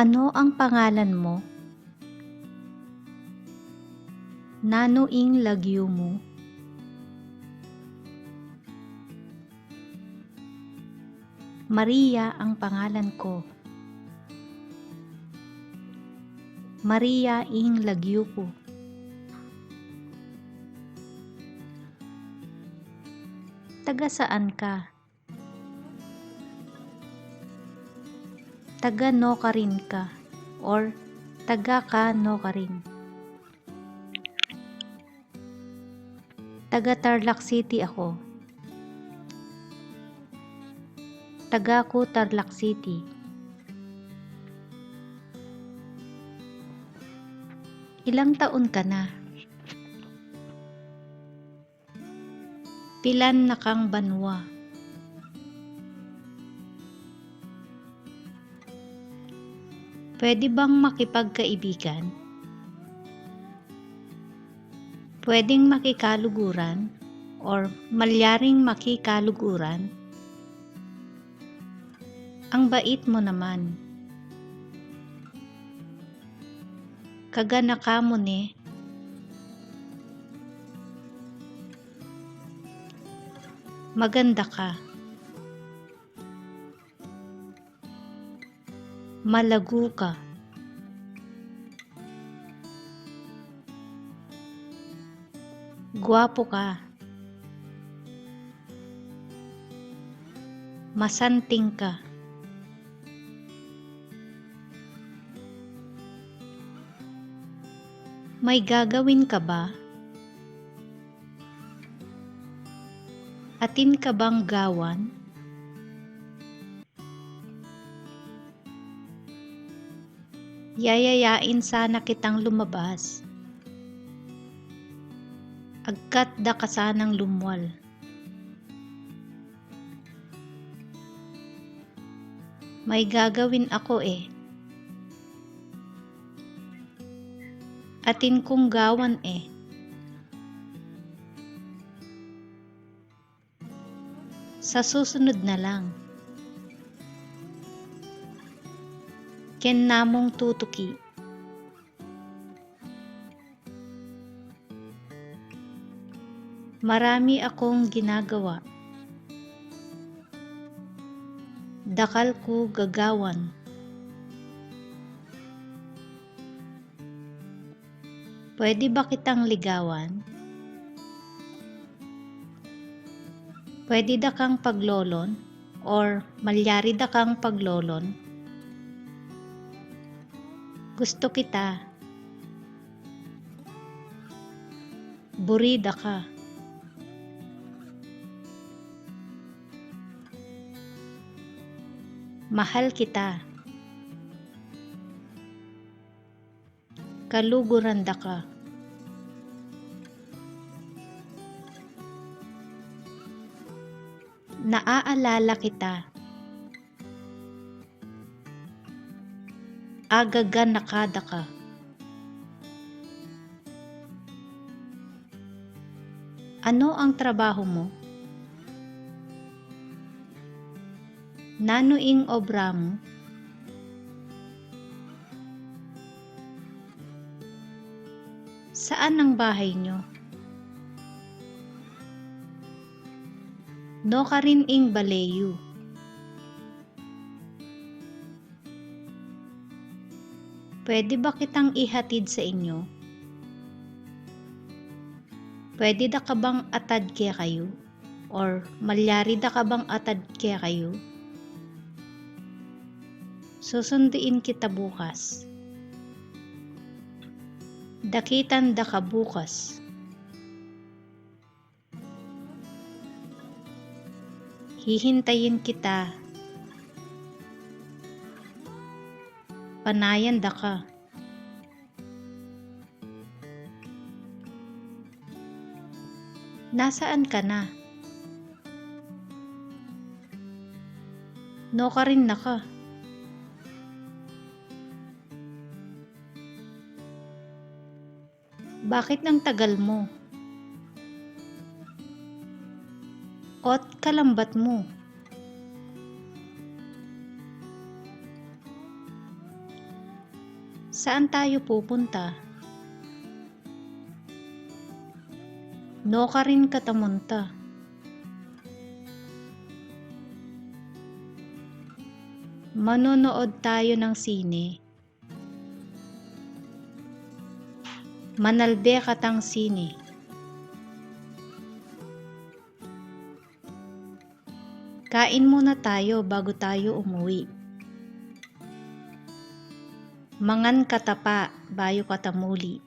Ano ang pangalan mo? Nano ing lagyo mo? Maria ang pangalan ko. Maria ing lagyo ko. Taga saan ka? Taga Nocarin ka or taga ka Nocarin. Taga Tarlac City ako. Taga ko Tarlac City. Ilang taon ka na? Pilan na kang banwa? Pwede bang makipagkaibigan? Pwedeng makikaluguran or malyaring makikaluguran? Ang bait mo naman. Kagana ka mo ne. Maganda ka. Malago ka. Guwapo ka. Masanting ka. May gagawin ka ba? Atin ka bang gawan? Yayayain sana kitang lumabas. Agkat da ka sanang lumwal. May gagawin ako eh. Atin kong gawan eh. Sa susunod na lang. Ken namong tutuki. Marami akong ginagawa. Dakal ko gagawan. Pwede ba kitang ligawan? Pwede da kang paglolon or malyari da kang paglolon? Gusto kita. Burida ka. Mahal kita. Kaluguranda ka. Naaalala kita. Agaga nakada ka. Ano ang trabaho mo? Nano ing obra mo? Saan ang bahay nyo? Nocarin ing Baleyu. Pwede ba kitang ihatid sa inyo? Pwede da ka bang atad kaya kayo? Or malyari da ka bang atad kaya kayo? Susunduin kita bukas. Dakitan da ka bukas. Hihintayin kita. Panayan da ka. Nasaan ka na? Nocarin na ka. Bakit ang tagal mo? Ot kalambat mo. Saan tayo pupunta? No ka rin katamunta. Manonood tayo ng sine. Manalbe katang sine. Kain muna tayo bago tayo umuwi. Mangan katapa bayo katamuli.